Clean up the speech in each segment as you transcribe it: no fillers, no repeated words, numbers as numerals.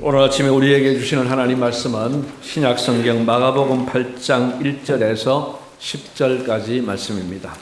오늘 아침에 우리에게 주시는 하나님 말씀은 신약성경 마가복음 8장 1절에서 10절까지 말씀입니다.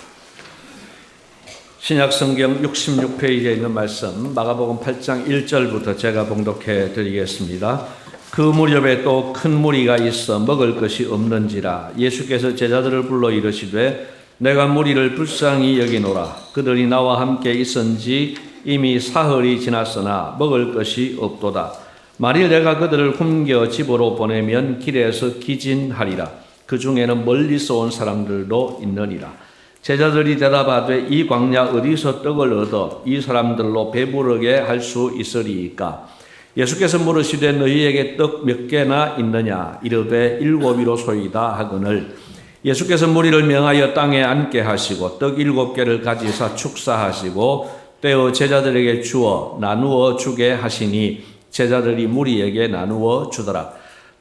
신약성경 66페이지에 있는 말씀 마가복음 8장 1절부터 제가 봉독해 드리겠습니다. 그 무렵에 또 큰 무리가 있어 먹을 것이 없는지라 예수께서 제자들을 불러 이르시되 내가 무리를 불쌍히 여기노라. 그들이 나와 함께 있은지 이미 사흘이 지났으나 먹을 것이 없도다. 만일 내가 그들을 굶겨 집으로 보내면 길에서 기진하리라. 그 중에는 멀리서 온 사람들도 있느니라. 제자들이 대답하되 이 광야 어디서 떡을 얻어 이 사람들로 배부르게 할 수 있으리이까? 예수께서 물으시되 너희에게 떡 몇 개나 있느냐? 이르되 7이로소이다 하거늘 예수께서 무리를 명하여 땅에 앉게 하시고 떡 7개를 가지사 축사하시고 떼어 제자들에게 주어 나누어 주게 하시니 제자들이 무리에게 나누어 주더라.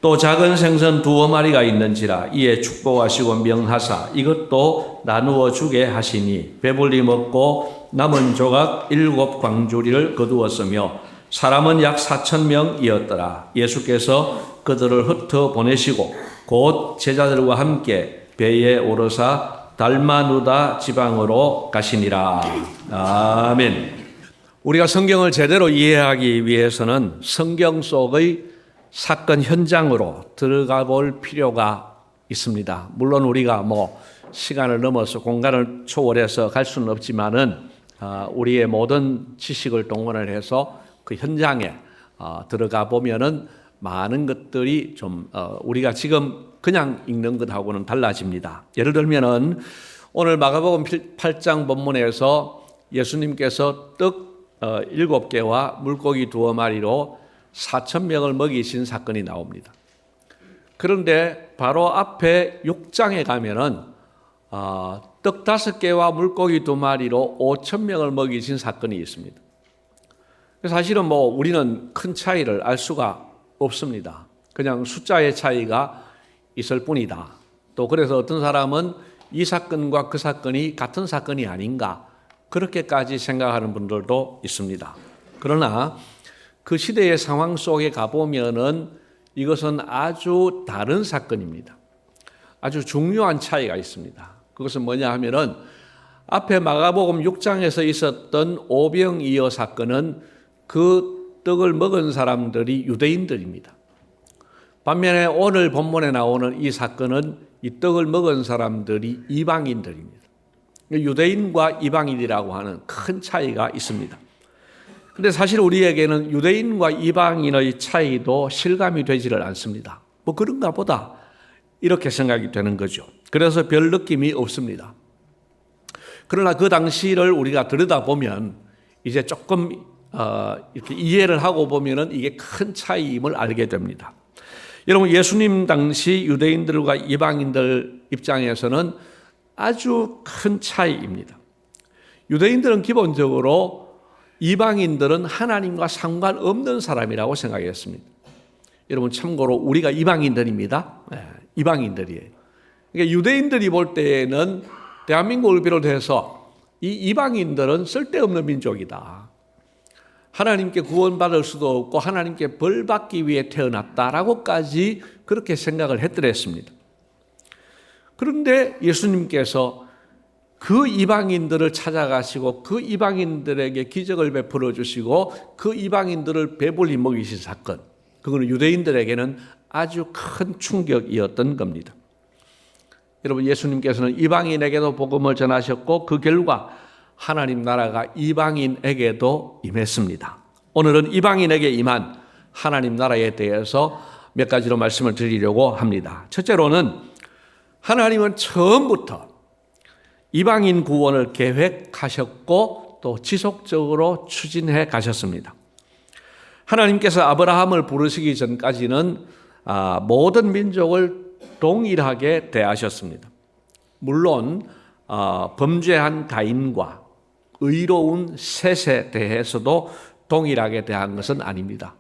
또 작은 생선 2마리가 있는지라 이에 축복하시고 명하사 이것도 나누어 주게 하시니 배불리 먹고 남은 조각 7광주리를 거두었으며 사람은 약 4,000명이었더라. 예수께서 그들을 흩어 보내시고 곧 제자들과 함께 배에 오르사 달마누다 지방으로 가시니라. 아멘. 우리가 성경을 제대로 이해하기 위해서는 성경 속의 사건 현장으로 들어가 볼 필요가 있습니다. 물론 우리가 시간을 넘어서 공간을 초월해서 갈 수는 없지만은 우리의 모든 지식을 동원을 해서 그 현장에 들어가 보면은 많은 것들이 좀 우리가 지금 그냥 읽는 것하고는 달라집니다. 예를 들면은 오늘 마가복음 8장 본문에서 예수님께서 떡 7개와 물고기 2마리로 4,000명을 먹이신 사건이 나옵니다. 그런데 바로 앞에 6장에 가면은 떡 5개와 물고기 2마리로 5,000명을 먹이신 사건이 있습니다. 사실은 우리는 큰 차이를 알 수가 없습니다. 그냥 숫자의 차이가 있을 뿐이다. 또 그래서 어떤 사람은 이 사건과 그 사건이 같은 사건이 아닌가 그렇게까지 생각하는 분들도 있습니다. 그러나 그 시대의 상황 속에 가보면은 이것은 아주 다른 사건입니다. 아주 중요한 차이가 있습니다. 그것은 뭐냐 하면은 앞에 마가복음 6장에서 있었던 오병이어 사건은 그 떡을 먹은 사람들이 유대인들입니다. 반면에 오늘 본문에 나오는 이 사건은 이 떡을 먹은 사람들이 이방인들입니다. 유대인과 이방인이라고 하는 큰 차이가 있습니다. 그런데 사실 우리에게는 유대인과 이방인의 차이도 실감이 되지를 않습니다. 그런가 보다 이렇게 생각이 되는 거죠. 그래서 별 느낌이 없습니다. 그러나 그 당시를 우리가 들여다보면 이제 조금 이렇게 이해를 하고 보면은 이게 큰 차이임을 알게 됩니다. 여러분, 예수님 당시 유대인들과 이방인들 입장에서는 아주 큰 차이입니다. 유대인들은 기본적으로 이방인들은 하나님과 상관없는 사람이라고 생각했습니다. 여러분, 참고로 우리가 이방인들입니다. 이방인들이에요. 그러니까 유대인들이 볼 때에는 대한민국을 비롯해서 이 이방인들은 쓸데없는 민족이다. 하나님께 구원받을 수도 없고 하나님께 벌받기 위해 태어났다라고까지 그렇게 생각을 했더랬습니다. 그런데 예수님께서 그 이방인들을 찾아가시고 그 이방인들에게 기적을 베풀어 주시고 그 이방인들을 배불리 먹이신 사건, 그거는 유대인들에게는 아주 큰 충격이었던 겁니다. 여러분, 예수님께서는 이방인에게도 복음을 전하셨고 그 결과 하나님 나라가 이방인에게도 임했습니다. 오늘은 이방인에게 임한 하나님 나라에 대해서 몇 가지로 말씀을 드리려고 합니다. 첫째로는 하나님은 처음부터 이방인 구원을 계획하셨고 또 지속적으로 추진해 가셨습니다. 하나님께서 아브라함을 부르시기 전까지는 모든 민족을 동일하게 대하셨습니다. 물론 범죄한 가인과 의로운 셋에 대해서도 동일하게 대한 것은 아닙니다.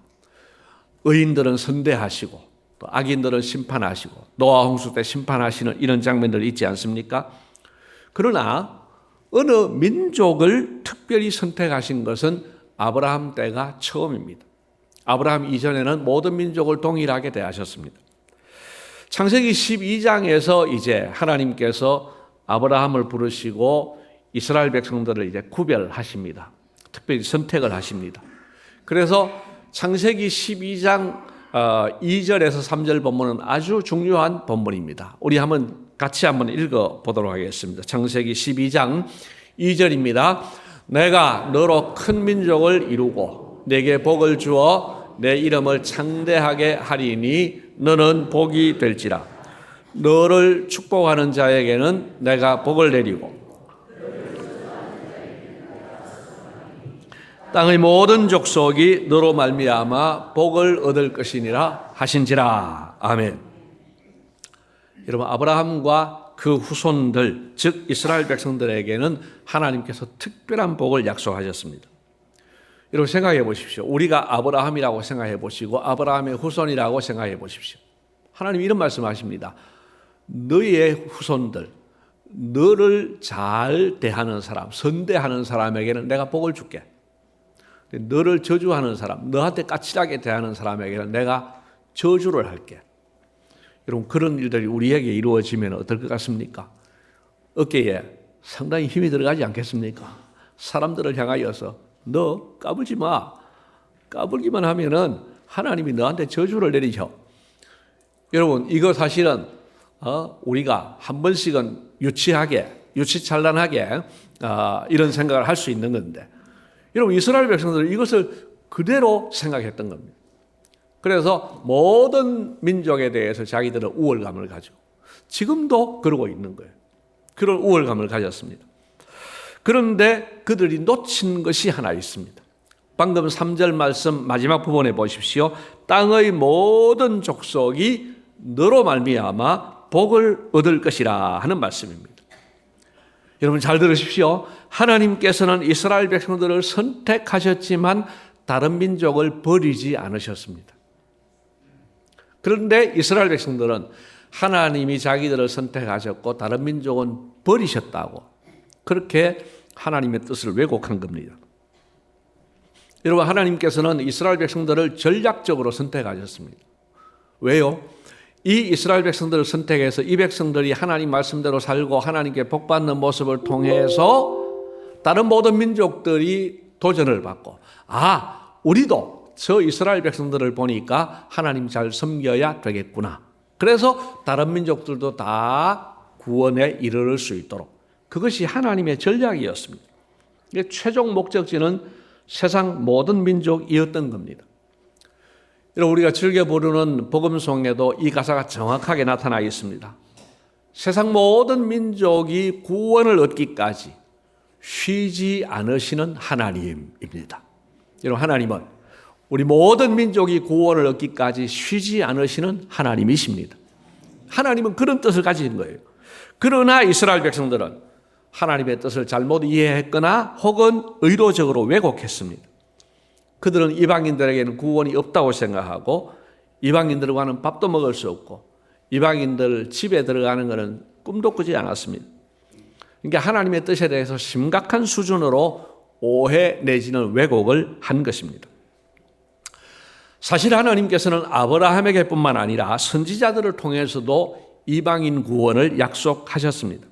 의인들은 선대하시고 또 악인들은 심판하시고 노아 홍수 때 심판하시는 이런 장면들 있지 않습니까? 그러나 어느 민족을 특별히 선택하신 것은 아브라함 때가 처음입니다. 아브라함 이전에는 모든 민족을 동일하게 대하셨습니다. 창세기 12장에서 이제 하나님께서 아브라함을 부르시고 이스라엘 백성들을 이제 구별하십니다. 특별히 선택을 하십니다. 그래서 창세기 12장 2절에서 3절 본문은 아주 중요한 본문입니다. 우리 같이 한번 읽어보도록 하겠습니다. 창세기 12장 2절입니다. 내가 너로 큰 민족을 이루고 내게 복을 주어 내 이름을 창대하게 하리니 너는 복이 될지라. 너를 축복하는 자에게는 내가 복을 내리고 땅의 모든 족속이 너로 말미암아 복을 얻을 것이니라 하신지라. 아멘. 여러분, 아브라함과 그 후손들, 즉 이스라엘 백성들에게는 하나님께서 특별한 복을 약속하셨습니다. 여러분, 생각해 보십시오. 우리가 아브라함이라고 생각해 보시고 아브라함의 후손이라고 생각해 보십시오. 하나님 이런 말씀하십니다. 너의 후손들, 너를 잘 대하는 사람, 선대하는 사람에게는 내가 복을 줄게. 너를 저주하는 사람, 너한테 까칠하게 대하는 사람에게는 내가 저주를 할게. 여러분, 그런 일들이 우리에게 이루어지면 어떨 것 같습니까? 어깨에 상당히 힘이 들어가지 않겠습니까? 사람들을 향하여서 너 까불지 마. 까불기만 하면은 하나님이 너한테 저주를 내리셔. 여러분, 이거 사실은 우리가 한 번씩은 유치찬란하게 이런 생각을 할 수 있는 건데, 여러분, 이스라엘 백성들은 이것을 그대로 생각했던 겁니다. 그래서 모든 민족에 대해서 자기들은 우월감을 가지고 지금도 그러고 있는 거예요. 그런 우월감을 가졌습니다. 그런데 그들이 놓친 것이 하나 있습니다. 방금 3절 말씀 마지막 부분에 보십시오. 땅의 모든 족속이 너로 말미암아 복을 얻을 것이라 하는 말씀입니다. 여러분, 잘 들으십시오. 하나님께서는 이스라엘 백성들을 선택하셨지만 다른 민족을 버리지 않으셨습니다. 그런데 이스라엘 백성들은 하나님이 자기들을 선택하셨고 다른 민족은 버리셨다고 그렇게 하나님의 뜻을 왜곡한 겁니다. 여러분, 하나님께서는 이스라엘 백성들을 전략적으로 선택하셨습니다. 왜요? 이 이스라엘 백성들을 선택해서 이 백성들이 하나님 말씀대로 살고 하나님께 복받는 모습을 통해서 다른 모든 민족들이 도전을 받고, 우리도 저 이스라엘 백성들을 보니까 하나님 잘 섬겨야 되겠구나. 그래서 다른 민족들도 다 구원에 이르를 수 있도록, 그것이 하나님의 전략이었습니다. 최종 목적지는 세상 모든 민족이었던 겁니다. 여러분, 우리가 즐겨 부르는 복음송에도 이 가사가 정확하게 나타나 있습니다. 세상 모든 민족이 구원을 얻기까지 쉬지 않으시는 하나님입니다. 여러분, 하나님은 우리 모든 민족이 구원을 얻기까지 쉬지 않으시는 하나님이십니다. 하나님은 그런 뜻을 가진 거예요. 그러나 이스라엘 백성들은 하나님의 뜻을 잘못 이해했거나 혹은 의도적으로 왜곡했습니다. 그들은 이방인들에게는 구원이 없다고 생각하고 이방인들과는 밥도 먹을 수 없고 이방인들 집에 들어가는 것은 꿈도 꾸지 않았습니다. 그러니까 하나님의 뜻에 대해서 심각한 수준으로 오해 내지는 왜곡을 한 것입니다. 사실 하나님께서는 아브라함에게뿐만 아니라 선지자들을 통해서도 이방인 구원을 약속하셨습니다.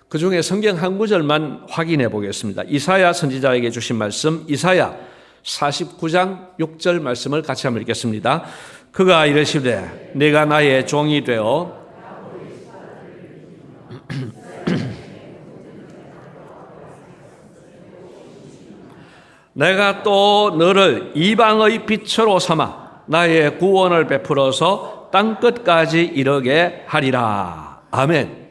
그 중에 성경 한 구절만 확인해 보겠습니다. 이사야 선지자에게 주신 말씀, 이사야 49장 6절 말씀을 같이 한번 읽겠습니다. 그가 이르시되 내가 나의 종이 되어 내가 또 너를 이방의 빛으로 삼아 나의 구원을 베풀어서 땅끝까지 이르게 하리라. 아멘.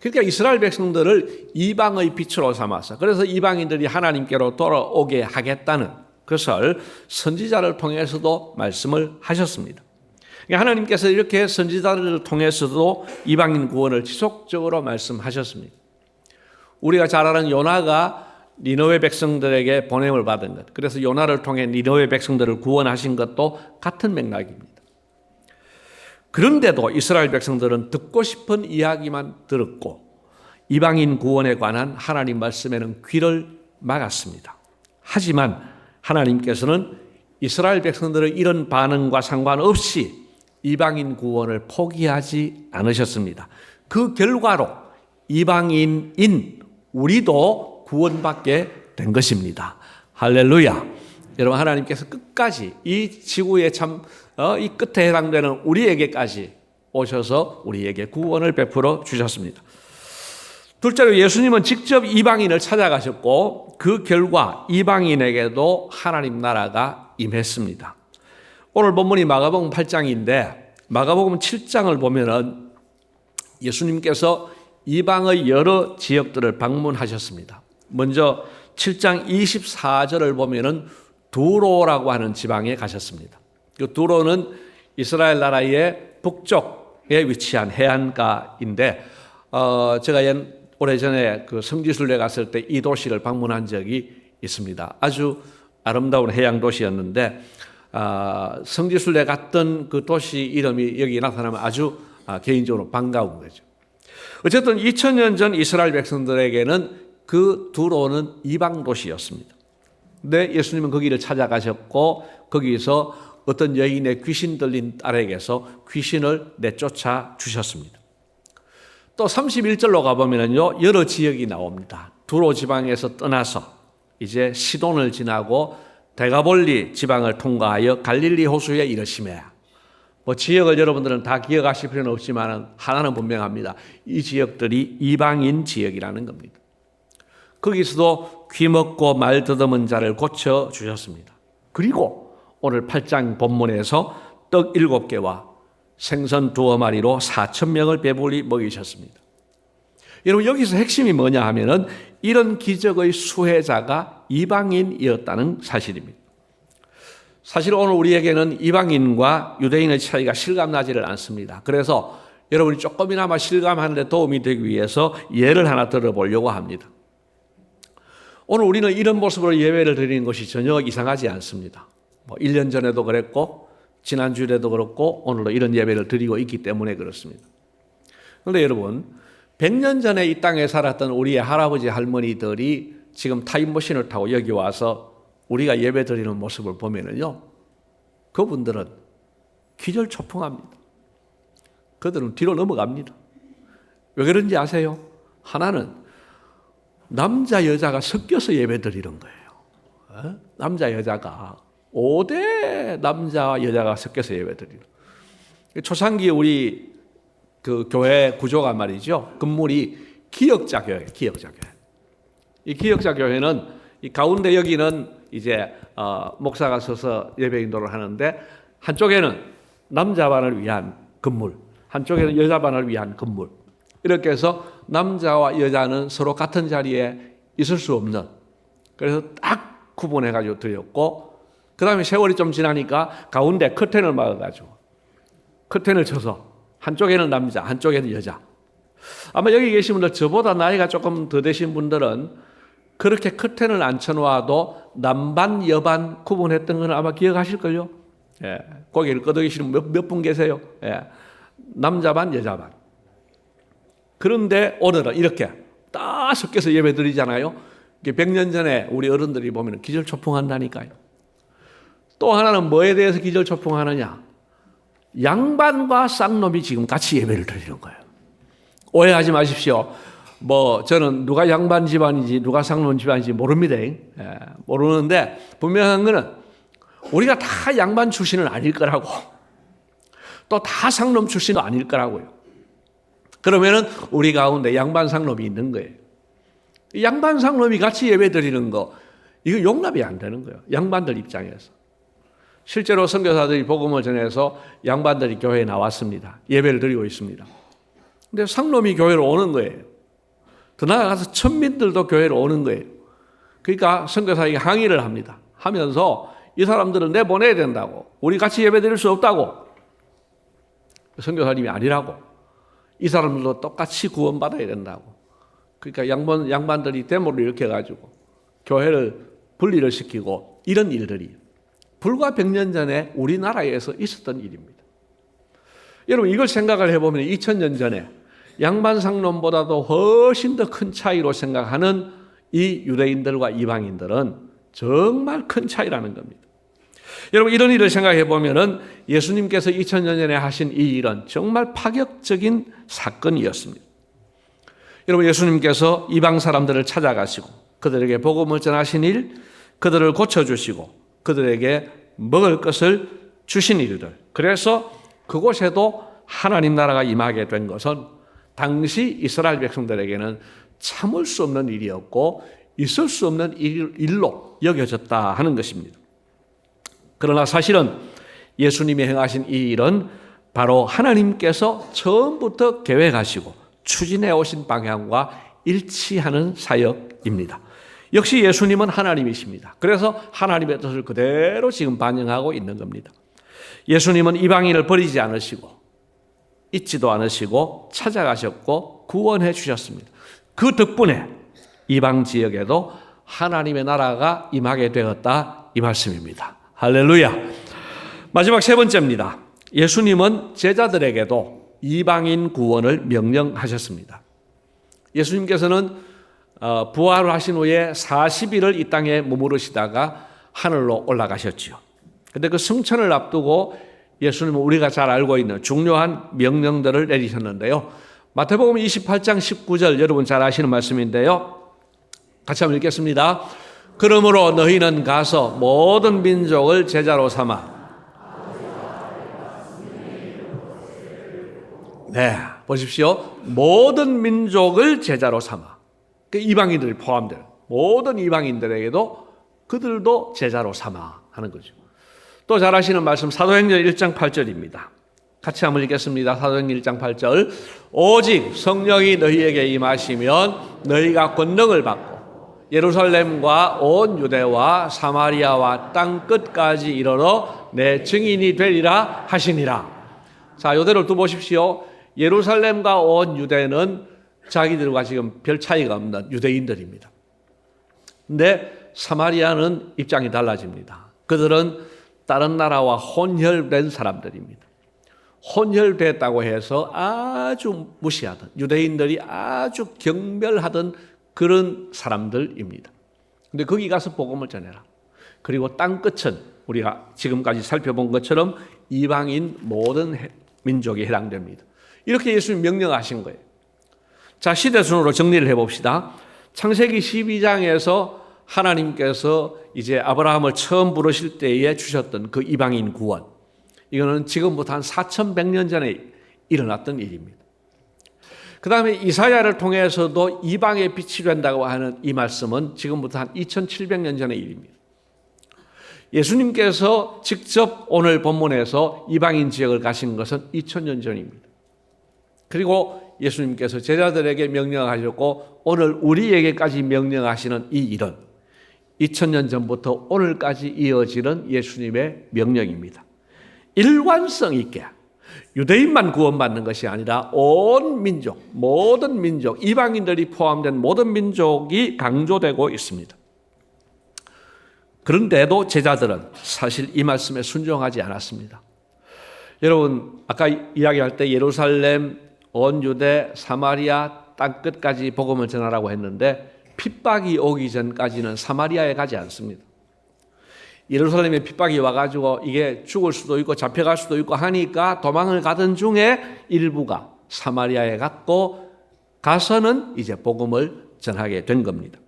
그러니까 이스라엘 백성들을 이방의 빛으로 삼아서, 그래서 이방인들이 하나님께로 돌아오게 하겠다는 것을 선지자를 통해서도 말씀을 하셨습니다. 그러니까 하나님께서 이렇게 선지자를 통해서도 이방인 구원을 지속적으로 말씀하셨습니다. 우리가 잘 아는 요나가 니느웨 백성들에게 보냄을 받은 것, 그래서 요나를 통해 니느웨 백성들을 구원하신 것도 같은 맥락입니다. 그런데도 이스라엘 백성들은 듣고 싶은 이야기만 들었고 이방인 구원에 관한 하나님 말씀에는 귀를 막았습니다. 하지만 하나님께서는 이스라엘 백성들의 이런 반응과 상관없이 이방인 구원을 포기하지 않으셨습니다. 그 결과로 이방인인 우리도 구원받게 된 것입니다. 할렐루야. 여러분, 하나님께서 끝까지 이 지구의 이 끝에 해당되는 우리에게까지 오셔서 우리에게 구원을 베풀어 주셨습니다. 둘째로 예수님은 직접 이방인을 찾아가셨고 그 결과 이방인에게도 하나님 나라가 임했습니다. 오늘 본문이 마가복음 8장인데 마가복음 7장을 보면은 예수님께서 이방의 여러 지역들을 방문하셨습니다. 먼저 7장 24절을 보면은 두로라고 하는 지방에 가셨습니다. 그 두로는 이스라엘 나라의 북쪽에 위치한 해안가인데 제가 오래전에 그 성지순례 갔을 때 이 도시를 방문한 적이 있습니다. 아주 아름다운 해양 도시였는데 성지순례 갔던 그 도시 이름이 여기 나타나면 아주 개인적으로 반가운 거죠. 어쨌든 2000년 전 이스라엘 백성들에게는 그 두로는 이방 도시였습니다. 근데 예수님은 거기를 찾아가셨고 거기서 어떤 여인의 귀신 들린 딸에게서 귀신을 내쫓아 주셨습니다. 또 31절로 가보면요, 여러 지역이 나옵니다. 두로 지방에서 떠나서 이제 시돈을 지나고 데가볼리 지방을 통과하여 갈릴리 호수에 이르시매. 지역을 여러분들은 다 기억하실 필요는 없지만 하나는 분명합니다. 이 지역들이 이방인 지역이라는 겁니다. 거기서도 귀먹고 말 더듬은 자를 고쳐 주셨습니다. 그리고 오늘 8장 본문에서 떡 7개와 생선 2마리로 4,000명을 배불리 먹이셨습니다. 여러분, 여기서 핵심이 뭐냐 하면은 이런 기적의 수혜자가 이방인이었다는 사실입니다. 사실 오늘 우리에게는 이방인과 유대인의 차이가 실감나지를 않습니다. 그래서 여러분이 조금이나마 실감하는 데 도움이 되기 위해서 예를 하나 들어보려고 합니다. 오늘 우리는 이런 모습으로 예배를 드리는 것이 전혀 이상하지 않습니다. 1년 전에도 그랬고 지난주에도 그렇고 오늘도 이런 예배를 드리고 있기 때문에 그렇습니다. 그런데 여러분, 100년 전에 이 땅에 살았던 우리의 할아버지 할머니들이 지금 타임머신을 타고 여기 와서 우리가 예배 드리는 모습을 보면은요, 그분들은 기절초풍합니다. 그들은 뒤로 넘어갑니다. 왜 그런지 아세요? 하나는 남자 여자가 섞여서 예배 드리는 거예요. 남자 여자가 5대 남자와 여자가 섞여서 예배 드리는. 초창기 우리 그 교회 구조가 말이죠. 건물이 기역자 교회예요. 기역자 교회. 이 기역자 교회는 이 가운데 여기는 이제 목사가 서서 예배 인도를 하는데 한쪽에는 남자반을 위한 건물, 한쪽에는 여자반을 위한 건물. 이렇게 해서 남자와 여자는 서로 같은 자리에 있을 수 없는, 그래서 딱 구분해가지고 드렸고, 그 다음에 세월이 좀 지나니까 가운데 커튼을 막아가지고 커튼을 쳐서 한쪽에는 남자, 한쪽에는 여자. 아마 여기 계신 분들, 저보다 나이가 조금 더 되신 분들은 그렇게 커튼을 안 쳐놓아도 남반, 여반 구분했던 건 아마 기억하실걸요? 예. 고개를 끄덕이시는 몇 분 계세요? 예. 남자반, 여자반. 그런데 오늘은 이렇게 딱 섞여서 예배 드리잖아요. 100년 전에 우리 어른들이 보면 기절초풍한다니까요. 또 하나는 뭐에 대해서 기절초풍하느냐? 양반과 쌍놈이 지금 같이 예배를 드리는 거예요. 오해하지 마십시오. 저는 누가 양반 집안인지 누가 쌍놈 집안인지 모릅니다. 모르는데 분명한 거는 우리가 다 양반 출신은 아닐 거라고, 또 다 쌍놈 출신은 아닐 거라고요. 그러면은 우리 가운데 양반 쌍놈이 있는 거예요. 양반 쌍놈이 같이 예배 드리는 거, 이거 용납이 안 되는 거예요. 양반들 입장에서. 실제로 선교사들이 복음을 전해서 양반들이 교회에 나왔습니다. 예배를 드리고 있습니다. 근데 쌍놈이 교회로 오는 거예요. 더 나아가서 천민들도 교회로 오는 거예요. 그러니까 선교사에게 항의를 합니다. 하면서 이 사람들은 내보내야 된다고, 우리 같이 예배 드릴 수 없다고. 선교사님이 아니라고, 이 사람들도 똑같이 구원받아야 된다고. 그러니까 양반들이 데모를 일으켜가지고 교회를 분리를 시키고, 이런 일들이 불과 100년 전에 우리나라에서 있었던 일입니다. 여러분, 이걸 생각을 해보면 2000년 전에 양반 상놈보다도 훨씬 더 큰 차이로 생각하는 이 유대인들과 이방인들은 정말 큰 차이라는 겁니다. 여러분, 이런 일을 생각해 보면은 예수님께서 2000년 전에 하신 이 일은 정말 파격적인 사건이었습니다. 여러분, 예수님께서 이방 사람들을 찾아가시고 그들에게 복음을 전하신 일, 그들을 고쳐주시고 그들에게 먹을 것을 주신 일들, 그래서 그곳에도 하나님 나라가 임하게 된 것은 당시 이스라엘 백성들에게는 참을 수 없는 일이었고 있을 수 없는 일로 여겨졌다 하는 것입니다. 그러나 사실은 예수님이 행하신 이 일은 바로 하나님께서 처음부터 계획하시고 추진해 오신 방향과 일치하는 사역입니다. 역시 예수님은 하나님이십니다. 그래서 하나님의 뜻을 그대로 지금 반영하고 있는 겁니다. 예수님은 이방인을 버리지 않으시고 잊지도 않으시고 찾아가셨고 구원해 주셨습니다. 그 덕분에 이방 지역에도 하나님의 나라가 임하게 되었다, 이 말씀입니다. 할렐루야. 마지막 세 번째입니다. 예수님은 제자들에게도 이방인 구원을 명령하셨습니다. 예수님께서는 부활을 하신 후에 40일을 이 땅에 머무르시다가 하늘로 올라가셨지요. 그런데 그 승천을 앞두고 예수님은 우리가 잘 알고 있는 중요한 명령들을 내리셨는데요. 마태복음 28장 19절, 여러분 잘 아시는 말씀인데요. 같이 한번 읽겠습니다. 그러므로 너희는 가서 모든 민족을 제자로 삼아. 네, 보십시오. 모든 민족을 제자로 삼아. 그 이방인들이 포함된 모든 이방인들에게도 그들도 제자로 삼아 하는 거죠. 또 잘 아시는 말씀 사도행전 1장 8절입니다. 같이 한번 읽겠습니다. 사도행전 1장 8절. 오직 성령이 너희에게 임하시면 너희가 권능을 받고 예루살렘과 온 유대와 사마리아와 땅 끝까지 이르러 내 증인이 되리라 하시니라. 자, 이대로 두 보십시오. 예루살렘과 온 유대는 자기들과 지금 별 차이가 없는 유대인들입니다. 근데 사마리아는 입장이 달라집니다. 그들은 다른 나라와 혼혈된 사람들입니다. 혼혈됐다고 해서 아주 무시하던, 유대인들이 아주 경멸하던 그런 사람들입니다. 근데 거기 가서 복음을 전해라. 그리고 땅 끝은 우리가 지금까지 살펴본 것처럼 이방인 모든 민족에 해당됩니다. 이렇게 예수님 명령하신 거예요. 자, 시대순으로 정리를 해봅시다. 창세기 12장에서 하나님께서 이제 아브라함을 처음 부르실 때에 주셨던 그 이방인 구원, 이거는 지금부터 한 4100년 전에 일어났던 일입니다. 그 다음에 이사야를 통해서도 이방의 빛이 된다고 하는 이 말씀은 지금부터 한 2700년 전의 일입니다. 예수님께서 직접 오늘 본문에서 이방인 지역을 가신 것은 2000년 전입니다. 그리고 예수님께서 제자들에게 명령하셨고 오늘 우리에게까지 명령하시는 이 일은 2000년 전부터 오늘까지 이어지는 예수님의 명령입니다. 일관성 있게 유대인만 구원받는 것이 아니라 온 민족, 모든 민족, 이방인들이 포함된 모든 민족이 강조되고 있습니다. 그런데도 제자들은 사실 이 말씀에 순종하지 않았습니다. 여러분, 아까 이야기할 때 예루살렘, 온 유대, 사마리아 땅 끝까지 복음을 전하라고 했는데 핍박이 오기 전까지는 사마리아에 가지 않습니다. 예루살렘에 핍박이 와가지고 이게 죽을 수도 있고 잡혀갈 수도 있고 하니까 도망을 가던 중에 일부가 사마리아에 갔고 가서는 이제 복음을 전하게 된 겁니다.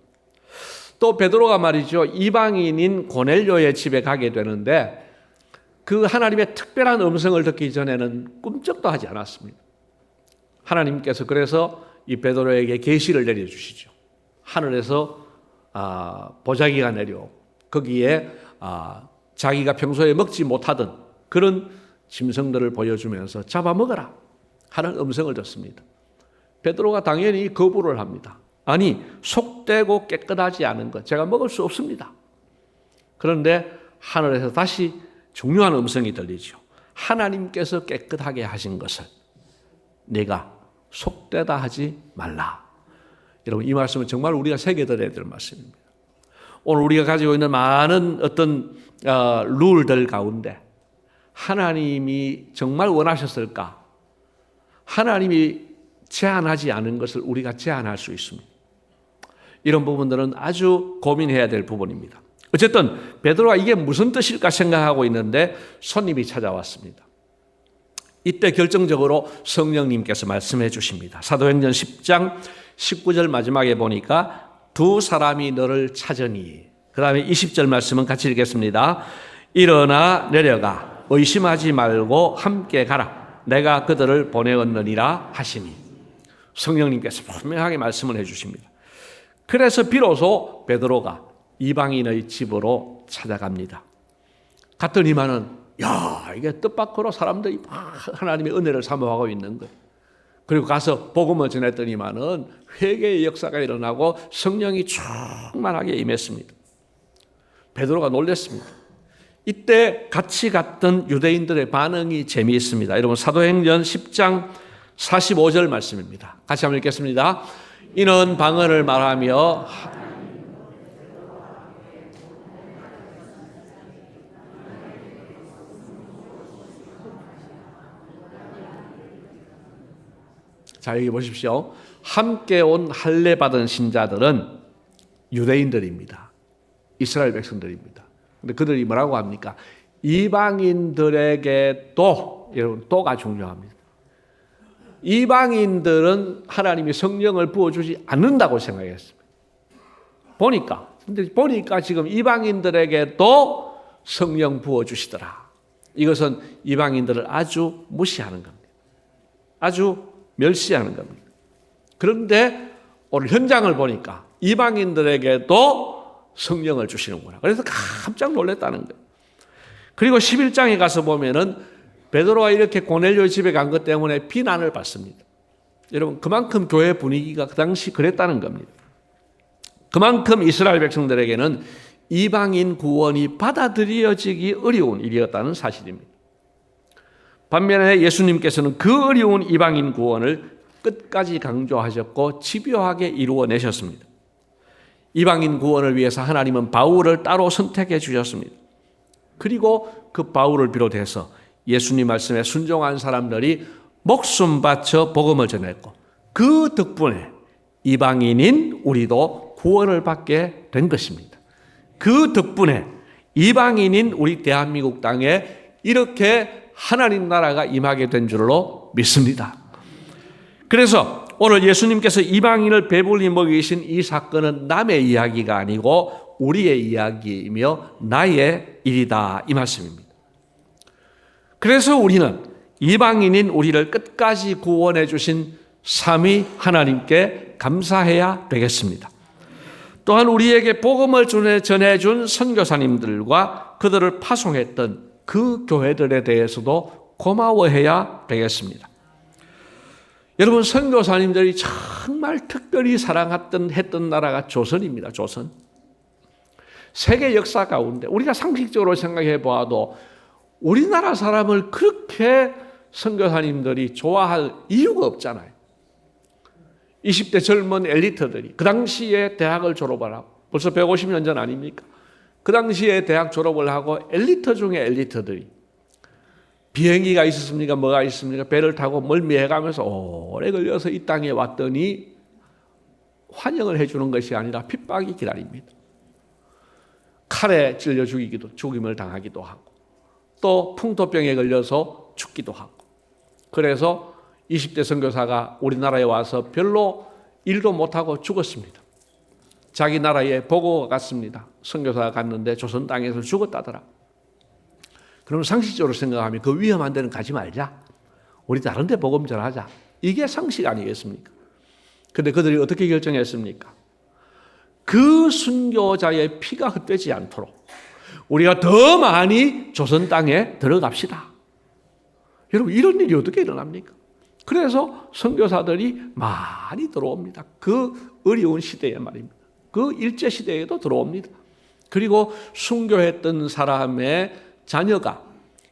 또 베드로가 말이죠, 이방인인 고넬료의 집에 가게 되는데 그 하나님의 특별한 음성을 듣기 전에는 꿈쩍도 하지 않았습니다. 하나님께서 그래서 이 베드로에게 계시를 내려주시죠. 하늘에서 보자기가 내려오고 거기에 자기가 평소에 먹지 못하던 그런 짐승들을 보여주면서 잡아먹어라 하는 음성을 듣습니다. 베드로가 당연히 거부를 합니다. 아니, 속되고 깨끗하지 않은 것 제가 먹을 수 없습니다. 그런데 하늘에서 다시 중요한 음성이 들리죠. 하나님께서 깨끗하게 하신 것을 내가 속되다 하지 말라. 여러분, 이 말씀은 정말 우리가 새겨들어야 될 말씀입니다. 오늘 우리가 가지고 있는 많은 어떤 룰들 가운데 하나님이 정말 원하셨을까? 하나님이 제한하지 않은 것을 우리가 제한할 수 있습니다. 이런 부분들은 아주 고민해야 될 부분입니다. 어쨌든 베드로가 이게 무슨 뜻일까 생각하고 있는데 손님이 찾아왔습니다. 이때 결정적으로 성령님께서 말씀해 주십니다. 사도행전 10장 19절 마지막에 보니까 두 사람이 너를 찾으니, 그 다음에 20절 말씀은 같이 읽겠습니다. 일어나 내려가 의심하지 말고 함께 가라. 내가 그들을 보내었느니라 하시니. 성령님께서 분명하게 말씀을 해 주십니다. 그래서 비로소 베드로가 이방인의 집으로 찾아갑니다. 갔더니만은 이게 뜻밖으로 사람들이 막 하나님의 은혜를 사모하고 있는 거예요. 그리고 가서 복음을 전했더니만은 회개의 역사가 일어나고 성령이 충만하게 임했습니다. 베드로가 놀랐습니다. 이때 같이 갔던 유대인들의 반응이 재미있습니다. 여러분 사도행전 10장 45절 말씀입니다. 같이 한번 읽겠습니다. 이는 방언을 말하며 자, 여기 보십시오. 함께 온 할례 받은 신자들은 유대인들입니다. 이스라엘 백성들입니다. 근데 그들이 뭐라고 합니까? 이방인들에게도, 여러분, 또가 중요합니다. 이방인들은 하나님이 성령을 부어주지 않는다고 생각했습니다. 보니까 지금 이방인들에게도 성령 부어주시더라. 이것은 이방인들을 아주 무시하는 겁니다. 아주 멸시하는 겁니다. 그런데 오늘 현장을 보니까 이방인들에게도 성령을 주시는구나. 그래서 깜짝 놀랐다는 거예요. 그리고 11장에 가서 보면은 베드로가 이렇게 고넬료 집에 간 것 때문에 비난을 받습니다. 여러분, 그만큼 교회 분위기가 그 당시 그랬다는 겁니다. 그만큼 이스라엘 백성들에게는 이방인 구원이 받아들여지기 어려운 일이었다는 사실입니다. 반면에 예수님께서는 그 어려운 이방인 구원을 끝까지 강조하셨고 집요하게 이루어내셨습니다. 이방인 구원을 위해서 하나님은 바울을 따로 선택해 주셨습니다. 그리고 그 바울을 비롯해서 예수님 말씀에 순종한 사람들이 목숨 바쳐 복음을 전했고 그 덕분에 이방인인 우리도 구원을 받게 된 것입니다. 그 덕분에 이방인인 우리 대한민국 땅에 이렇게 하나님 나라가 임하게 된 줄로 믿습니다. 그래서 오늘 예수님께서 이방인을 배불리 먹이신 이 사건은 남의 이야기가 아니고 우리의 이야기이며 나의 일이다, 이 말씀입니다. 그래서 우리는 이방인인 우리를 끝까지 구원해 주신 삼위 하나님께 감사해야 되겠습니다. 또한 우리에게 복음을 전해준 선교사님들과 그들을 파송했던 그 교회들에 대해서도 고마워해야 되겠습니다. 여러분, 선교사님들이 정말 특별히 했던 나라가 조선입니다. 조선. 세계 역사 가운데 우리가 상식적으로 생각해 보아도 우리나라 사람을 그렇게 선교사님들이 좋아할 이유가 없잖아요. 20대 젊은 엘리트들이 그 당시에 대학을 졸업을 하고, 벌써 150년 전 아닙니까? 그 당시에 대학 졸업을 하고 엘리트 중에 엘리트들이 비행기가 있었습니까? 뭐가 있습니까? 배를 타고 멀미해가면서 오래 걸려서 이 땅에 왔더니 환영을 해주는 것이 아니라 핍박이 기다립니다. 칼에 찔려 죽임을 당하기도 하고 또 풍토병에 걸려서 죽기도 하고, 그래서 20대 선교사가 우리나라에 와서 별로 일도 못하고 죽었습니다. 자기 나라에 보고가 갔습니다. 선교사가 갔는데 조선 땅에서 죽었다더라. 그럼 상식적으로 생각하면 그 위험한 데는 가지 말자. 우리 다른 데 복음 전하자. 이게 상식 아니겠습니까? 그런데 그들이 어떻게 결정했습니까? 그 순교자의 피가 헛되지 않도록 우리가 더 많이 조선 땅에 들어갑시다. 여러분, 이런 일이 어떻게 일어납니까? 그래서 선교사들이 많이 들어옵니다. 그 어려운 시대에 말입니다. 그 일제시대에도 들어옵니다. 그리고 순교했던 사람의 자녀가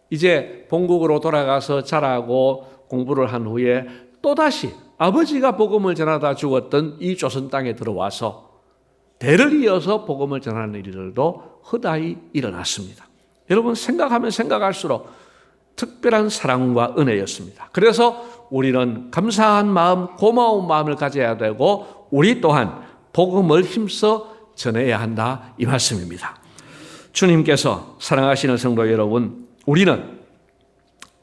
이제 본국으로 돌아가서 자라고 공부를 한 후에 또다시 아버지가 복음을 전하다 죽었던 이 조선 땅에 들어와서 대를 이어서 복음을 전하는 일들도 허다히 일어났습니다. 여러분, 생각하면 생각할수록 특별한 사랑과 은혜였습니다. 그래서 우리는 감사한 마음, 고마운 마음을 가져야 되고 우리 또한 복음을 힘써 전해야 한다, 이 말씀입니다. 주님께서 사랑하시는 성도 여러분, 우리는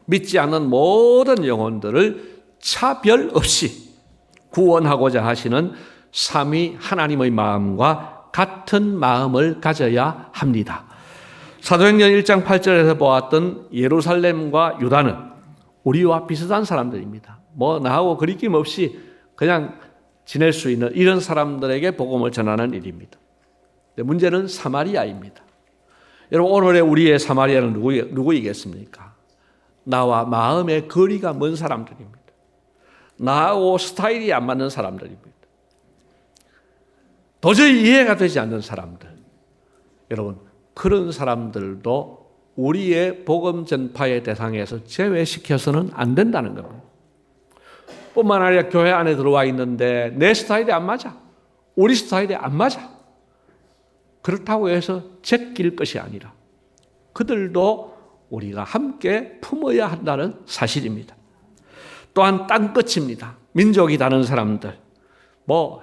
믿지 않는 모든 영혼들을 차별 없이 구원하고자 하시는 삼위 하나님의 마음과 같은 마음을 가져야 합니다. 사도행전 1장 8절에서 보았던 예루살렘과 유다는 우리와 비슷한 사람들입니다. 나하고 거리낌 없이 그냥 지낼 수 있는 이런 사람들에게 복음을 전하는 일입니다. 문제는 사마리아입니다. 여러분, 오늘의 우리의 사마리아는 누구이겠습니까? 나와 마음의 거리가 먼 사람들입니다. 나하고 스타일이 안 맞는 사람들입니다. 도저히 이해가 되지 않는 사람들. 여러분, 그런 사람들도 우리의 복음 전파의 대상에서 제외시켜서는 안 된다는 겁니다. 뿐만 아니라 교회 안에 들어와 있는데 내 스타일이 안 맞아. 우리 스타일이 안 맞아. 그렇다고 해서 제낄 것이 아니라 그들도 우리가 함께 품어야 한다는 사실입니다. 또한 땅끝입니다. 민족이 다른 사람들.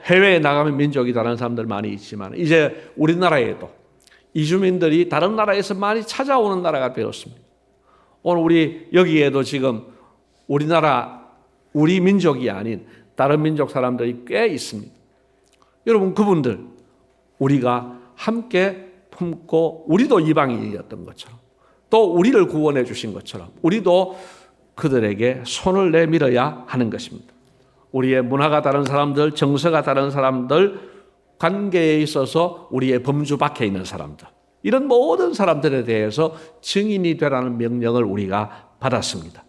해외에 나가면 민족이 다른 사람들 많이 있지만 이제 우리나라에도 이주민들이 다른 나라에서 많이 찾아오는 나라가 되었습니다. 오늘 우리 여기에도 지금 우리 민족이 아닌 다른 민족 사람들이 꽤 있습니다. 여러분, 그분들 우리가 함께 품고 우리도 이방인이었던 것처럼 또 우리를 구원해 주신 것처럼 우리도 그들에게 손을 내밀어야 하는 것입니다. 우리의 문화가 다른 사람들, 정서가 다른 사람들, 관계에 있어서 우리의 범주 밖에 있는 사람들, 이런 모든 사람들에 대해서 증인이 되라는 명령을 우리가 받았습니다.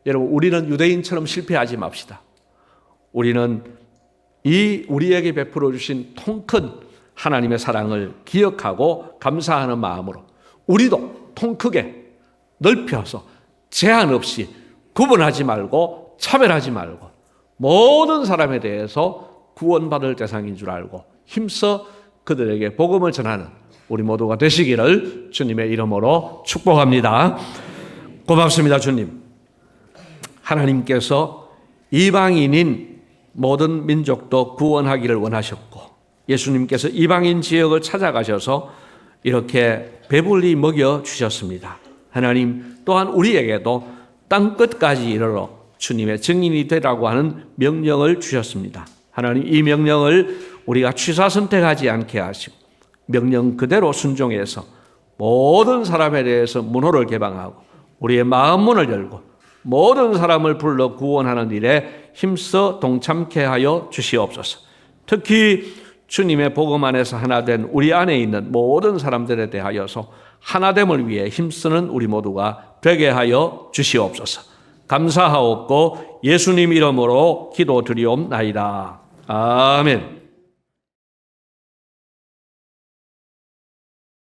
여러분, 우리는 유대인처럼 실패하지 맙시다. 우리는 우리에게 베풀어 주신 통큰 하나님의 사랑을 기억하고 감사하는 마음으로 우리도 통 크게 넓혀서 제한 없이 구분하지 말고 차별하지 말고 모든 사람에 대해서 구원받을 대상인 줄 알고 힘써 그들에게 복음을 전하는 우리 모두가 되시기를 주님의 이름으로 축복합니다. 고맙습니다, 주님. 하나님께서 이방인인 모든 민족도 구원하기를 원하셨고 예수님께서 이방인 지역을 찾아가셔서 이렇게 배불리 먹여주셨습니다. 하나님 또한 우리에게도 땅끝까지 이르러 주님의 증인이 되라고 하는 명령을 주셨습니다. 하나님, 이 명령을 우리가 취사 선택하지 않게 하시고 명령 그대로 순종해서 모든 사람에 대해서 문호를 개방하고 우리의 마음 문을 열고 모든 사람을 불러 구원하는 일에 힘써 동참케 하여 주시옵소서. 특히 주님의 복음 안에서 하나 된 우리 안에 있는 모든 사람들에 대하여서 하나됨을 위해 힘쓰는 우리 모두가 되게 하여 주시옵소서. 감사하옵고 예수님 이름으로 기도드리옵나이다. 아멘.